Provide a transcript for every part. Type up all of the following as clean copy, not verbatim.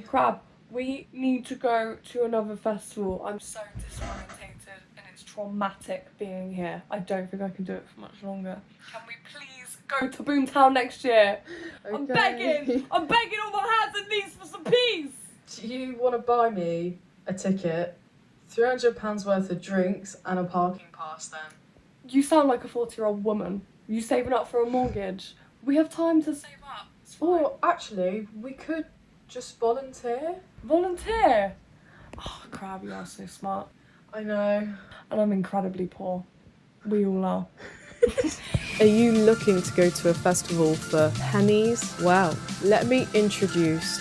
Crab, we need to go to another festival. I'm so disorientated and it's traumatic being here. I don't think I can do it for much longer. Can we please go to Boomtown next year? Okay. I'm begging on my hands and knees for some peace. Do you want to buy me a ticket, £300 worth of drinks and a parking pass then? You sound like a 40-year-old woman. Are you saving up for a mortgage? We have time to save up. Or actually, we could just volunteer. Volunteer? Oh, Crab, you are so smart. I know. And I'm incredibly poor. We all are. Are you looking to go to a festival for pennies? Well, let me introduce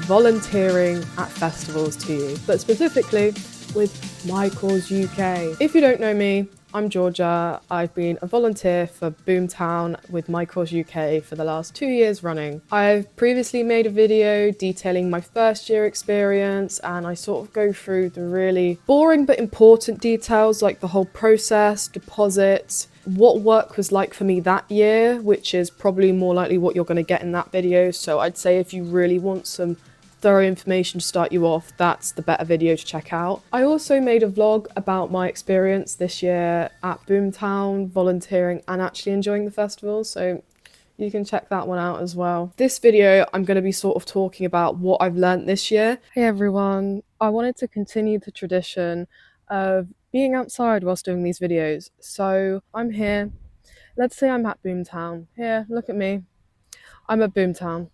volunteering at festivals to you, but specifically with MyCause UK. If you don't know me, I'm Georgia. I've been a volunteer for Boomtown with MyCause UK for the last 2 years running. I've previously made a video detailing my first year experience, and I sort of go through the really boring but important details like the whole process, deposits, what work was like for me that year, which is probably more likely what you're going to get in that video. So I'd say if you really want some thorough information to start you off, that's the better video to check out. I also made a vlog about my experience this year at Boomtown, volunteering and actually enjoying the festival, so you can check that one out as well. This video, I'm going to be sort of talking about what I've learnt this year. Hey everyone, I wanted to continue the tradition of being outside whilst doing these videos. So I'm here, let's say I'm at Boomtown. Here, look at me. I'm at Boomtown.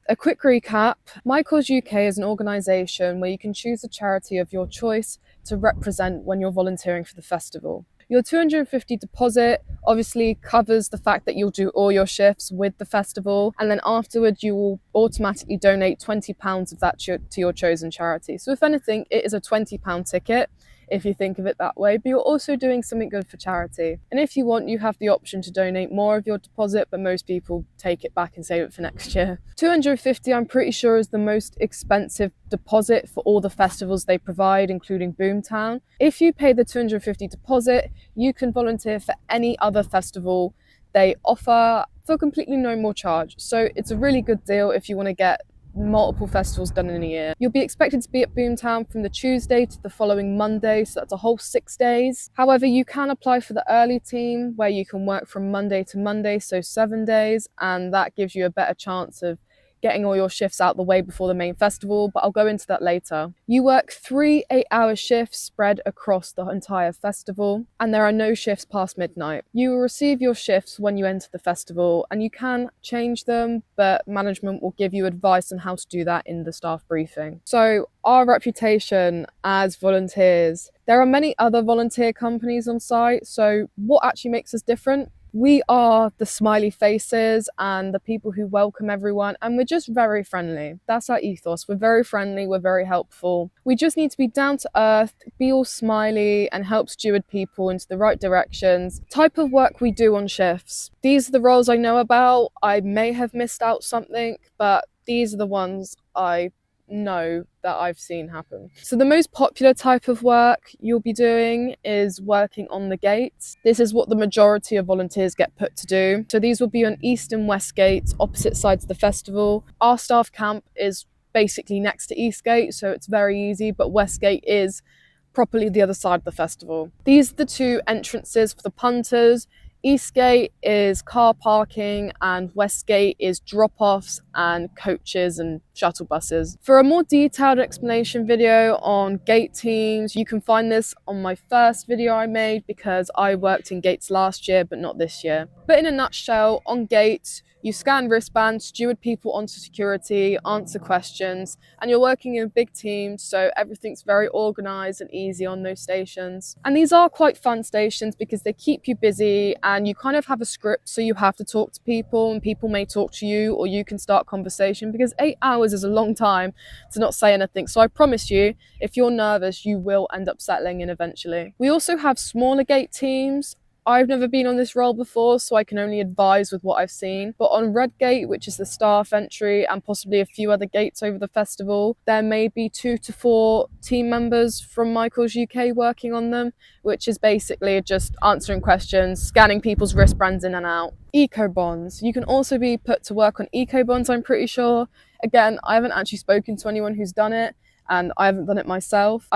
A quick recap, MyCause UK is an organisation where you can choose a charity of your choice to represent when you're volunteering for the festival. Your £250 deposit obviously covers the fact that you'll do all your shifts with the festival, and then afterwards you will automatically donate £20 of that to your chosen charity. So if anything, it is a £20 ticket, if you think of it that way, but you're also doing something good for charity. And if you want, you have the option to donate more of your deposit, but most people take it back and save it for next year. £250, I'm pretty sure, is the most expensive deposit for all the festivals they provide, including Boomtown. If you pay the £250 deposit, you can volunteer for any other festival they offer for completely no more charge. So it's a really good deal if you want to get multiple festivals done in a year. You'll be expected to be at Boomtown from the Tuesday to the following Monday, so that's a whole 6 days. However, you can apply for the early team where you can work from Monday to Monday, so 7 days, and that gives you a better chance of getting all your shifts out the way before the main festival, but I'll go into that later. You work 3 8-hour shifts spread across the entire festival, and there are no shifts past midnight. You will receive your shifts when you enter the festival, and you can change them, but management will give you advice on how to do that in the staff briefing. So our reputation as volunteers, there are many other volunteer companies on site, so what actually makes us different? We are the smiley faces and the people who welcome everyone, and we're just very friendly. That's our ethos. We're very friendly, we're very helpful. We just need to be down to earth, be all smiley, and help steward people into the right directions. Type of work we do on shifts. These are the roles I know about. I may have missed out something, but these are the ones I know that I've seen happen. So the most popular type of work you'll be doing is working on the gates. This is what the majority of volunteers get put to do. So these will be on East and West gates, opposite sides of the festival. Our staff camp is basically next to East Gate, so it's very easy, but West Gate is properly the other side of the festival. These are the two entrances for the punters. Eastgate is car parking and Westgate is drop-offs and coaches and shuttle buses. For a more detailed explanation video on gate teams, you can find this on my first video I made because I worked in gates last year but not this year. But in a nutshell, on gates, you scan wristbands, steward people onto security, answer questions, and you're working in a big team, so everything's very organised and easy on those stations. And these are quite fun stations because they keep you busy and you kind of have a script, so you have to talk to people and people may talk to you or you can start conversation because 8 hours is a long time to not say anything. So I promise you, if you're nervous, you will end up settling in eventually. We also have smaller gate teams. I've never been on this role before, so I can only advise with what I've seen. But on Red Gate, which is the staff entry, and possibly a few other gates over the festival, there may be 2 to 4 team members from MyCause UK working on them, which is basically just answering questions, scanning people's wristbands in and out. Eco bonds. You can also be put to work on eco bonds, I'm pretty sure. Again, I haven't actually spoken to anyone who's done it, and I haven't done it myself.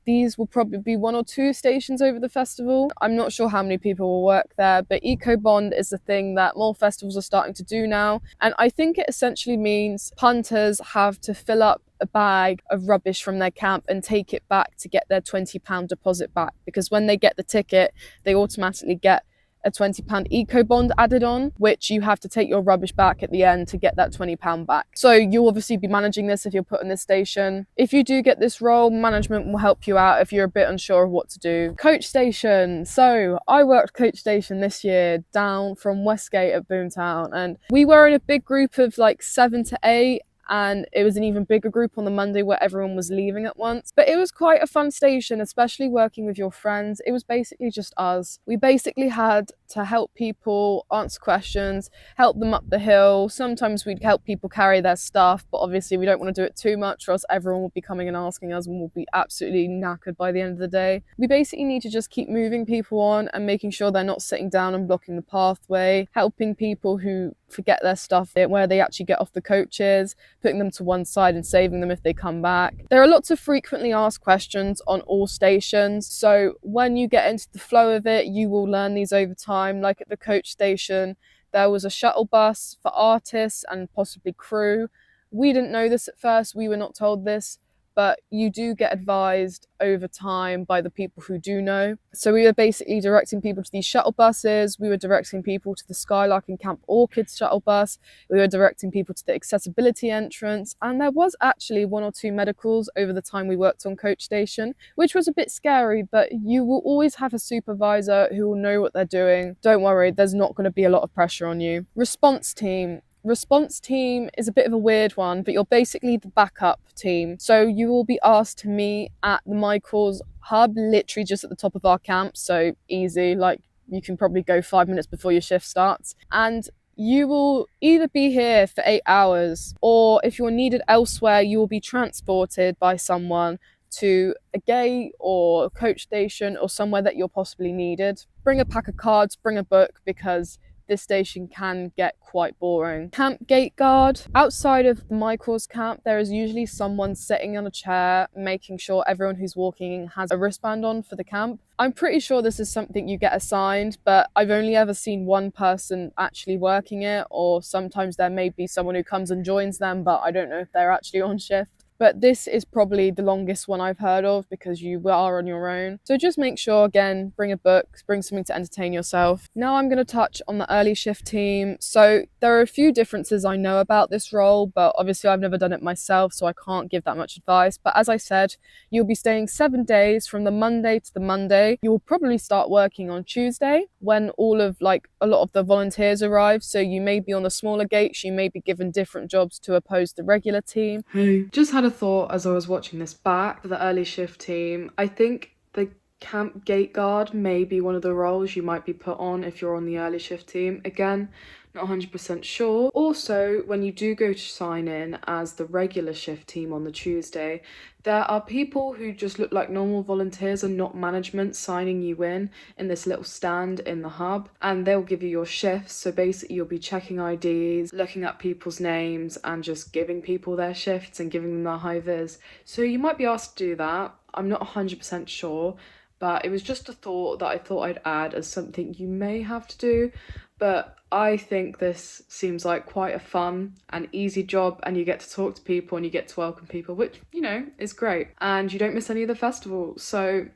These will probably be 1 or 2 stations over the festival. I'm not sure how many people will work there, but Eco Bond is the thing that more festivals are starting to do now. And I think it essentially means punters have to fill up a bag of rubbish from their camp and take it back to get their £20 deposit back. Because when they get the ticket, they automatically get a £20 eco bond added on, which you have to take your rubbish back at the end to get that £20 back. So you'll obviously be managing this if you're put in this station. If you do get this role, management will help you out if you're a bit unsure of what to do. Coach station. So I worked coach station this year down from Westgate at Boomtown, and we were in a big group of like 7 to 8. And it was an even bigger group on the Monday where everyone was leaving at once. But it was quite a fun station, especially working with your friends. It was basically just us. We basically had to help people answer questions, help them up the hill. Sometimes we'd help people carry their stuff, but obviously we don't want to do it too much or else everyone will be coming and asking us and we'll be absolutely knackered by the end of the day. We basically need to just keep moving people on and making sure they're not sitting down and blocking the pathway, helping people who forget their stuff where they actually get off the coaches, putting them to one side and saving them if they come back. There are lots of frequently asked questions on all stations, so when you get into the flow of it, you will learn these over time. Like at the coach station, there was a shuttle bus for artists and possibly crew. We didn't know this at first, we were not told this, but you do get advised over time by the people who do know. So we were basically directing people to these shuttle buses, we were directing people to the Skylark and Camp Orchids shuttle bus, we were directing people to the accessibility entrance, and there was actually 1 or 2 medicals over the time we worked on coach station, which was a bit scary, but you will always have a supervisor who will know what they're doing. Don't worry, there's not going to be a lot of pressure on you. Response team. Response team is a bit of a weird one, but you're basically the backup team. So you will be asked to meet at the MyCause hub, literally just at the top of our camp. So easy, like you can probably go 5 minutes before your shift starts. And you will either be here for 8 hours, or if you're needed elsewhere, you will be transported by someone to a gate or a coach station or somewhere that you're possibly needed. Bring a pack of cards, bring a book, because this station can get quite boring. Camp gate guard. Outside of the MyCause camp, there is usually someone sitting on a chair, making sure everyone who's walking has a wristband on for the camp. I'm pretty sure this is something you get assigned, but I've only ever seen one person actually working it, or sometimes there may be someone who comes and joins them, but I don't know if they're actually on shift. But this is probably the longest one I've heard of because you are on your own. So just make sure, again, bring a book, bring something to entertain yourself. Now I'm going to touch on the early shift team. So there are a few differences I know about this role, but obviously I've never done it myself, so I can't give that much advice. But as I said, you'll be staying 7 days from the Monday to the Monday. You'll probably start working on Tuesday when a lot of the volunteers arrive. So you may be on the smaller gates, you may be given different jobs to oppose the regular team. Hey, just had a thought as I was watching this back for the early shift team. I think the camp gate guard may be one of the roles you might be put on if you're on the early shift team. Again, not 100% sure. Also, when you do go to sign in as the regular shift team on the Tuesday, there are people who just look like normal volunteers and not management signing you in this little stand in the hub, and they'll give you your shifts. So basically you'll be checking IDs, looking at people's names and just giving people their shifts and giving them their high vis. So you might be asked to do that. I'm not 100% sure, but it was just a thought that I thought I'd add as something you may have to do. But I think this seems like quite a fun and easy job, and you get to talk to people and you get to welcome people, which, you know, is great. And you don't miss any of the festivals. So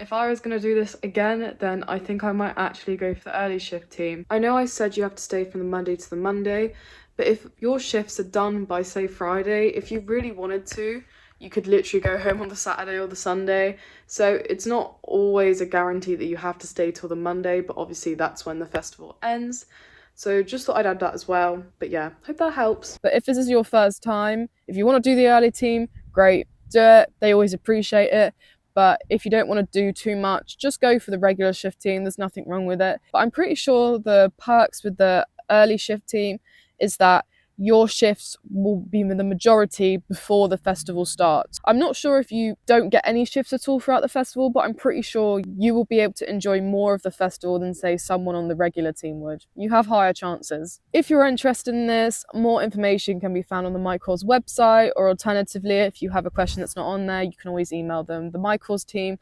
if I was going to do this again, then I think I might actually go for the early shift team. I know I said you have to stay from the Monday to the Monday, but if your shifts are done by, say, Friday, if you really wanted to, you could literally go home on the Saturday or the Sunday. So it's not always a guarantee that you have to stay till the Monday, but obviously that's when the festival ends. So just thought I'd add that as well. But yeah, hope that helps. But if this is your first time, if you want to do the early team, great, do it. They always appreciate it. but if you don't want to do too much, just go for the regular shift team. There's nothing wrong with it. But I'm pretty sure the perks with the early shift team is that your shifts will be the majority before the festival starts. I'm not sure if you don't get any shifts at all throughout the festival, but I'm pretty sure you will be able to enjoy more of the festival than, say, someone on the regular team would. You have higher chances. If you're interested in this, more information can be found on the MyCause website, or alternatively, if you have a question that's not on there, you can always email them. The MyCause team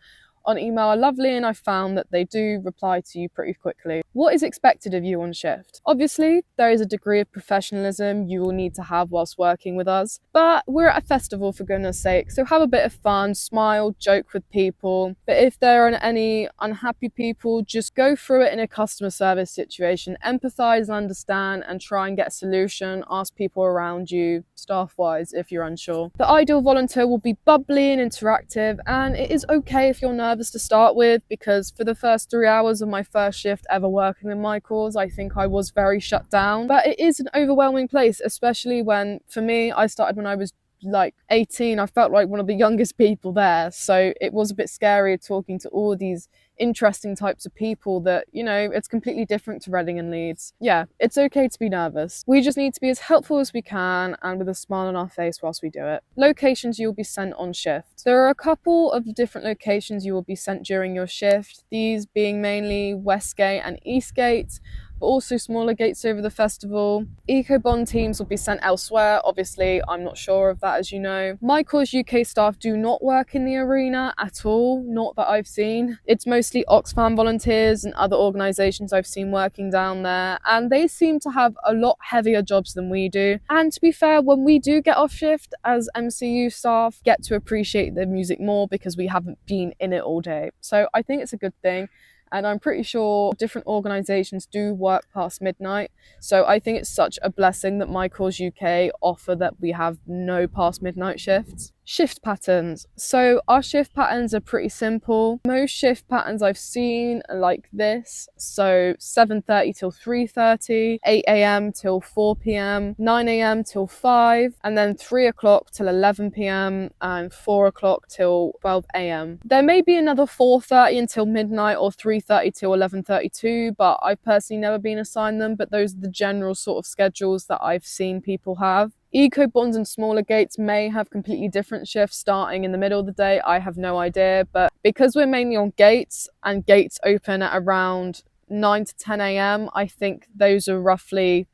on email are lovely, and I found that they do reply to you pretty quickly. What is expected of you on shift? Obviously, there is a degree of professionalism you will need to have whilst working with us, but we're at a festival, for goodness sake, so have a bit of fun, smile, joke with people. But if there are any unhappy people, just go through it in a customer service situation, empathize, understand, and try and get a solution. Ask people around you, staff-wise, if you're unsure. The ideal volunteer will be bubbly and interactive, and it is okay if you're nervous to start with, because for the first 3 hours of my first shift ever working in MyCause, I think I was very shut down. But it is an overwhelming place, especially when, for me, I started when I was like 18. I felt like one of the youngest people there, so it was a bit scary talking to all these interesting types of people that, you know, it's completely different to Reading and Leeds. Yeah, it's okay to be nervous. We just need to be as helpful as we can and with a smile on our face whilst we do it. Locations you will be sent on shift. There are a couple of different locations you will be sent during your shift, these being mainly Westgate and Eastgate, but also smaller gates over the festival. Eco-Bond teams will be sent elsewhere. Obviously, I'm not sure of that, as you know. MyCause UK staff do not work in the arena at all, not that I've seen. It's mostly Oxfam volunteers and other organisations I've seen working down there, and they seem to have a lot heavier jobs than we do. And to be fair, when we do get off shift as MCU staff, get to appreciate the music more because we haven't been in it all day. So I think it's a good thing. And I'm pretty sure different organisations do work past midnight. So I think it's such a blessing that MyCause UK offer that we have no past midnight shifts. Shift patterns. So our shift patterns are pretty simple. Most shift patterns I've seen are like this. So 7:30 till 3:30, 8 a.m. till 4 p.m, 9 a.m. till 5, and then 3 o'clock till 11 p.m, and 4 o'clock till 12 a.m. There may be another 4:30 until midnight or 3:30 till 11:32, but I've personally never been assigned them, but those are the general sort of schedules that I've seen people have. Eco-Bonds and smaller gates may have completely different shifts starting in the middle of the day. I have no idea, but because we're mainly on gates and gates open at around 9 to 10 a.m, I think those are roughly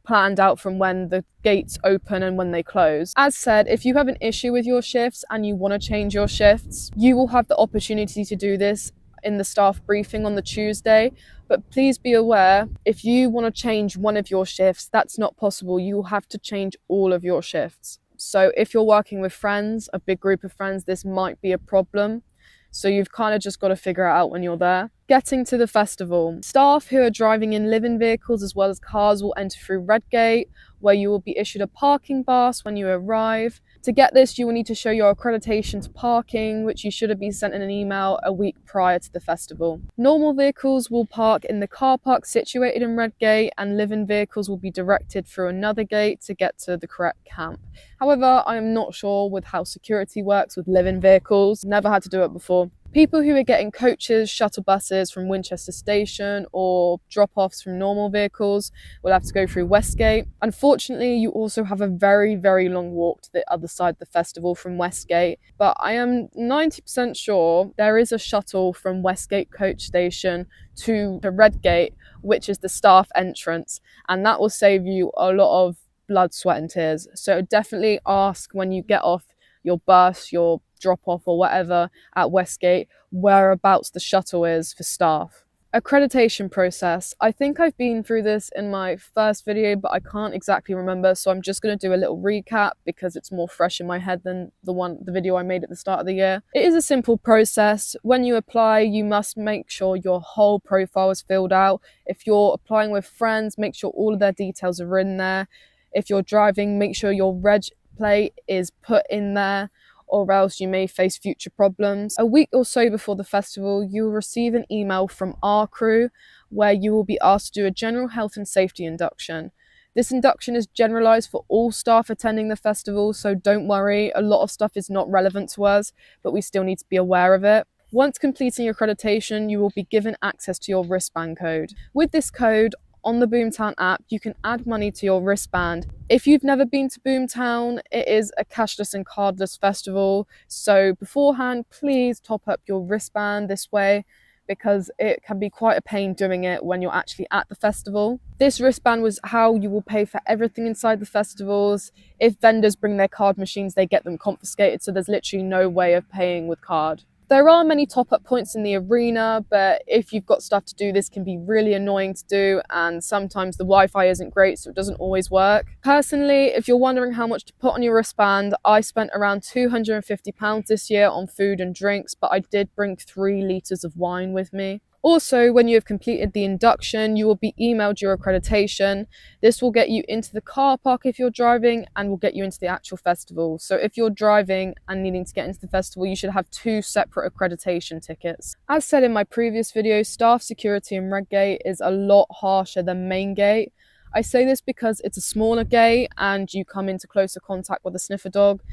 planned out from when the gates open and when they close. As said, if you have an issue with your shifts and you want to change your shifts, you will have the opportunity to do this in the staff briefing on the Tuesday. But please be aware, if you want to change one of your shifts, that's not possible. You will have to change all of your shifts. So if you're working with friends, a big group of friends, this might be a problem. So you've kind of just got to figure it out when you're there. Getting to the festival. Staff who are driving in live-in vehicles as well as cars will enter through Redgate, where you will be issued a parking pass when you arrive. To get this, you will need to show your accreditation to parking, which you should have been sent in an email a week prior to the festival. Normal vehicles will park in the car park situated in Redgate, and live-in vehicles will be directed through another gate to get to the correct camp. However, I am not sure with how security works with live-in vehicles. Never had to do it before. People who are getting coaches, shuttle buses from Winchester Station, or drop-offs from normal vehicles will have to go through Westgate. Unfortunately, you also have a very, very long walk to the other side of the festival from Westgate, but I am 90% sure there is a shuttle from Westgate coach station to the Redgate, which is the staff entrance, and that will save you a lot of blood, sweat and tears. So definitely ask when you get off your bus, your drop off or whatever at Westgate, whereabouts the shuttle is for staff. Accreditation process. I think I've been through this in my first video, but I can't exactly remember, so I'm just going to do a little recap because it's more fresh in my head than the video I made at the start of the year. It is a simple process. When you apply, you must make sure your whole profile is filled out. If you're applying with friends, make sure all of their details are in there. If you're driving, make sure your reg plate is put in there, or else you may face future problems. A week or so before the festival, you will receive an email from our crew where you will be asked to do a general health and safety induction. This induction is generalised for all staff attending the festival, so don't worry, a lot of stuff is not relevant to us, but we still need to be aware of it. Once completing your accreditation, you will be given access to your wristband code. With this code, on the Boomtown app, you can add money to your wristband. If you've never been to Boomtown, it is a cashless and cardless festival, so beforehand, please top up your wristband this way, because it can be quite a pain doing it when you're actually at the festival. This wristband was how you will pay for everything inside the festivals. If vendors bring their card machines, they get them confiscated, so there's literally no way of paying with card. There are many top-up points in the arena, but if you've got stuff to do, this can be really annoying to do, and sometimes the Wi-Fi isn't great, so it doesn't always work. Personally, if you're wondering how much to put on your wristband, I spent around £250 this year on food and drinks, but I did bring 3 litres of wine with me. Also, when you have completed the induction, you will be emailed your accreditation. This will get you into the car park if you're driving, and will get you into the actual festival. So if you're driving and needing to get into the festival, you should have 2 separate accreditation tickets. As said in my previous video, staff security in Red Gate is a lot harsher than Main Gate. I say this because it's a smaller gate and you come into closer contact with a sniffer dog.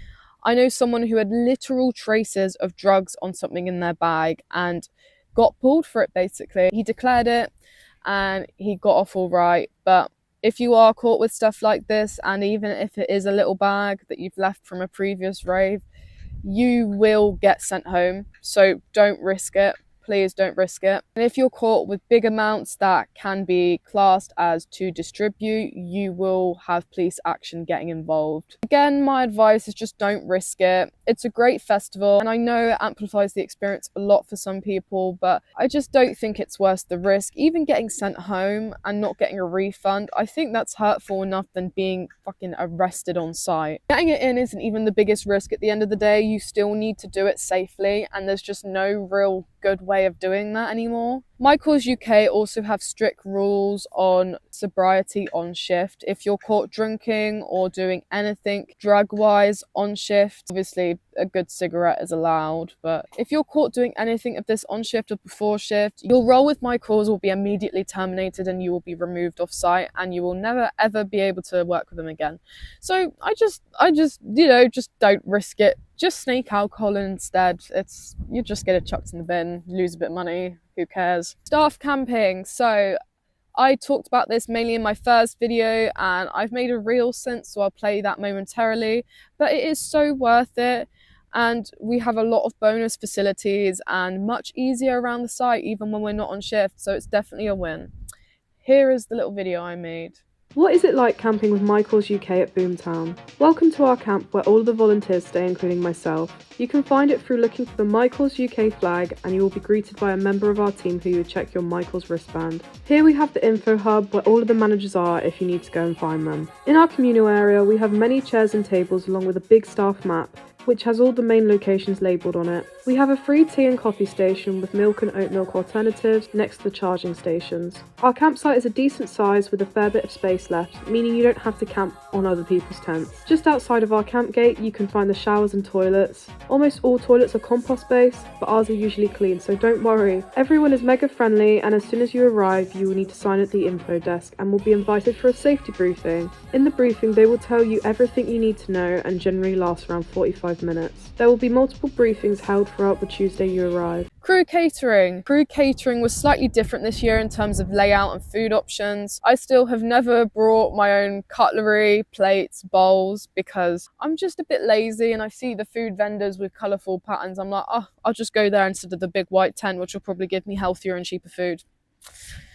I know someone who had literal traces of drugs on something in their bag and got pulled for it basically. He declared it and he got off all right, but if you are caught with stuff like this, and even if it is a little bag that you've left from a previous rave, you will get sent home, so don't risk it. Please don't risk it. And if you're caught with big amounts that can be classed as to distribute, you will have police action getting involved. Again, my advice is just don't risk it. It's a great festival, and I know it amplifies the experience a lot for some people, but I just don't think it's worth the risk. Even getting sent home and not getting a refund, I think that's hurtful enough than being fucking arrested on site. Getting it in isn't even the biggest risk. At the end of the day, you still need to do it safely, and there's just no real good way of doing that anymore. MyCause UK also have strict rules on sobriety on shift. If you're caught drinking or doing anything drug-wise on shift, obviously a good cigarette is allowed, but if you're caught doing anything of this on shift or before shift, your role with MyCause will be immediately terminated and you will be removed off site, and you will never ever be able to work with them again. So I just just don't risk it. Just sneak alcohol in instead. You just get it chucked in the bin, lose a bit of money, who cares? Staff camping. So I talked about this mainly in my first video, and I've made a reel since, so I'll play that momentarily, but it is so worth it. And we have a lot of bonus facilities and much easier around the site even when we're not on shift, so it's definitely a win. Here is the little video I made. What is it like camping with MyCause UK at Boomtown? Welcome to our camp where all of the volunteers stay, including myself. You can find it through looking for the MyCause UK flag, and you will be greeted by a member of our team who will check your MyCause wristband. Here we have the info hub where all of the managers are if you need to go and find them. In our communal area we have many chairs and tables along with a big staff map, which has all the main locations labelled on it. We have a free tea and coffee station with milk and oat milk alternatives next to the charging stations. Our campsite is a decent size with a fair bit of space left, meaning you don't have to camp on other people's tents. Just outside of our camp gate you can find the showers and toilets. Almost all toilets are compost based, but ours are usually clean, so don't worry. Everyone is mega friendly, and as soon as you arrive you will need to sign at the info desk and will be invited for a safety briefing. In the briefing they will tell you everything you need to know, and generally lasts around 45 minutes. There will be multiple briefings held throughout the Tuesday you arrive. Crew catering. Crew catering was slightly different this year in terms of layout and food options. I still have never brought my own cutlery, plates, bowls, because I'm just a bit lazy and I see the food vendors with colourful patterns. I'm like, oh, I'll just go there instead of the big white tent, which will probably give me healthier and cheaper food.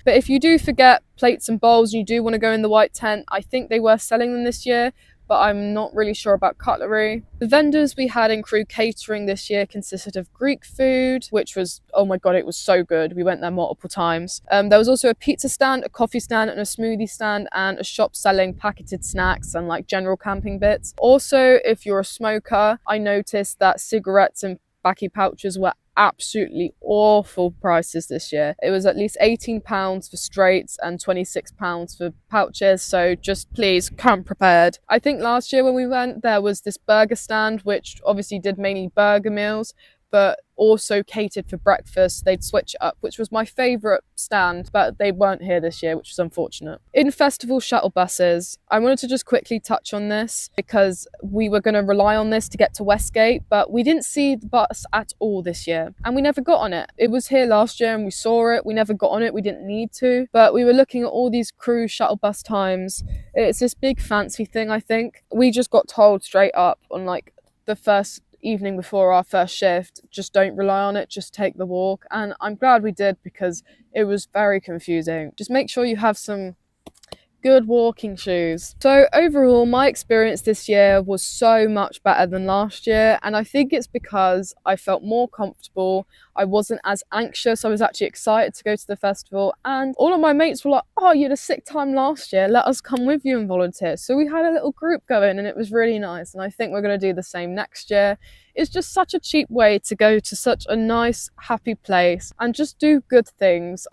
But if you do forget plates and bowls and you do want to go in the white tent, I think they were selling them this year, but I'm not really sure about cutlery. The vendors we had in crew catering this year consisted of Greek food, which was, oh my god, it was so good. We went there multiple times. There was also a pizza stand, a coffee stand, and a smoothie stand, and a shop selling packeted snacks and like general camping bits. Also, if you're a smoker, I noticed that cigarettes and backy pouches were absolutely awful prices this year. It was at least £18 for straights and £26 for pouches, so just please come prepared. I think last year when we went, there was this burger stand which obviously did mainly burger meals, but also catered for breakfast. They'd switch it up, which was my favourite stand, but they weren't here this year, which was unfortunate. In festival shuttle buses, I wanted to just quickly touch on this because we were going to rely on this to get to Westgate, but we didn't see the bus at all this year, and we never got on it. It was here last year and we saw it. We never got on it. We didn't need to, but we were looking at all these crew shuttle bus times. It's this big fancy thing, I think. We just got told straight up on like the first evening before our first shift, just don't rely on it, just take the walk. And I'm glad we did because it was very confusing. Just make sure you have some good walking shoes. So overall, my experience this year was so much better than last year, and I think it's because I felt more comfortable. I wasn't as anxious. I was actually excited to go to the festival, and all of my mates were like, oh, you had a sick time last year, let us come with you and volunteer. So we had a little group going and it was really nice, and I think we're going to do the same next year. It's just such a cheap way to go to such a nice, happy place and just do good things.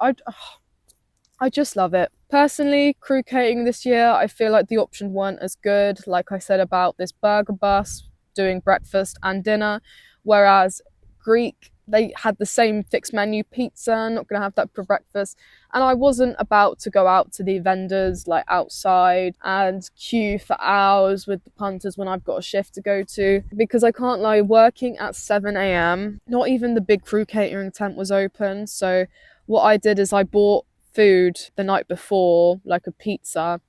I just love it. Personally, crew catering this year, I feel like the options weren't as good. Like I said about this burger bus doing breakfast and dinner, whereas Greek, they had the same fixed menu pizza, not going to have that for breakfast. And I wasn't about to go out to the vendors like outside and queue for hours with the punters when I've got a shift to go to, because I can't lie, working at 7 a.m, not even the big crew catering tent was open. So what I did is I bought food the night before, like a pizza,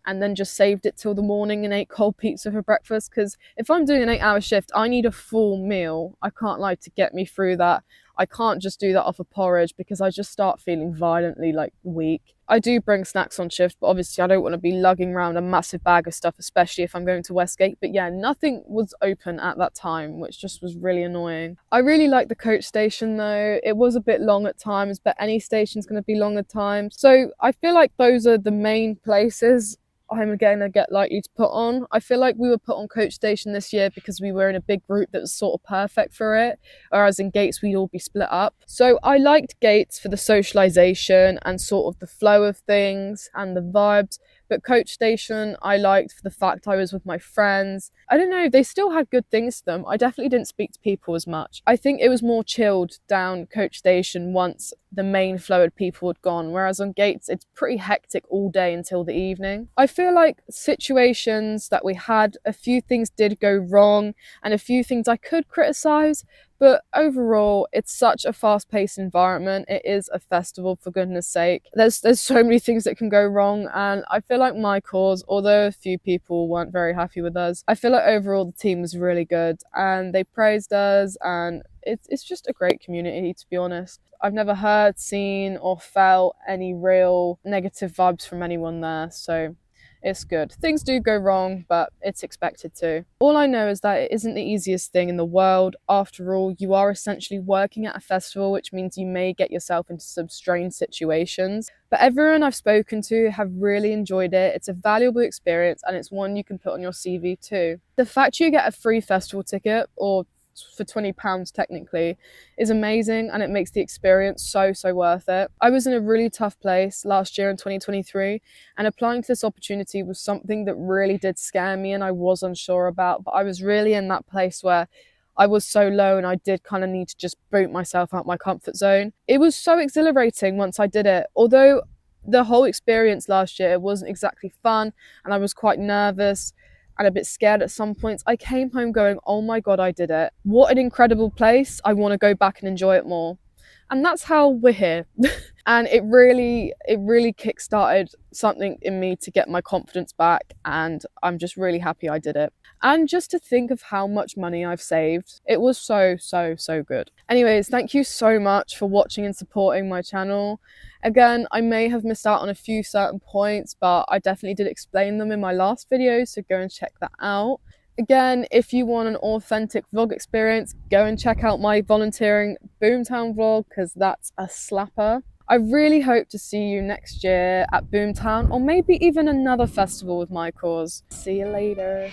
and then just saved it till the morning and ate cold pizza for breakfast, because if I'm doing an 8-hour shift, I need a full meal. I can't lie, to get me through that. I can't just do that off of porridge because I just start feeling violently like weak. I do bring snacks on shift, but obviously I don't want to be lugging around a massive bag of stuff, especially if I'm going to Westgate. But yeah, nothing was open at that time, which just was really annoying. I really like the coach station though. It was a bit long at times, but any station's going to be long at times. So I feel like those are the main places I'm gonna get likely to put on. I feel like we were put on coach station this year because we were in a big group that was sort of perfect for it, whereas in Gates we'd all be split up. So I liked Gates for the socialization and sort of the flow of things and the vibes, but coach station I liked for the fact I was with my friends. I don't know, they still had good things to them. I definitely didn't speak to people as much. I think it was more chilled down coach station once the main flow of people had gone, whereas on Gates it's pretty hectic all day until the evening. I feel like situations that we had, a few things did go wrong and a few things I could criticize, but overall it's such a fast-paced environment. It is a festival, for goodness sake. There's so many things that can go wrong, and I feel like MyCause, although a few people weren't very happy with us, I feel like overall the team was really good and they praised us, and it's just a great community, to be honest. I've never heard, seen or felt any real negative vibes from anyone there, so it's good. Things do go wrong, but it's expected to. All I know is that it isn't the easiest thing in the world. After all, you are essentially working at a festival, which means you may get yourself into some strange situations. But everyone I've spoken to have really enjoyed it. It's a valuable experience and it's one you can put on your CV too. The fact you get a free festival ticket, or for £20 technically, is amazing, and it makes the experience so worth it. I was in a really tough place last year in 2023, and applying to this opportunity was something that really did scare me and I was unsure about, but I was really in that place where I was so low and I did kind of need to just boot myself out my comfort zone. It was so exhilarating once I did it, although the whole experience last year wasn't exactly fun and I was quite nervous and a bit scared at some points. I came home going, oh my God, I did it. What an incredible place. I want to go back and enjoy it more. And that's how we're here. And it really kickstarted something in me to get my confidence back, and I'm just really happy I did it. And just to think of how much money I've saved, it was so good. Anyways, thank you so much for watching and supporting my channel. Again, I may have missed out on a few certain points, but I definitely did explain them in my last video, so go and check that out. Again, if you want an authentic vlog experience, go and check out my volunteering Boomtown vlog, because that's a slapper. I really hope to see you next year at Boomtown, or maybe even another festival with MyCause. See you later.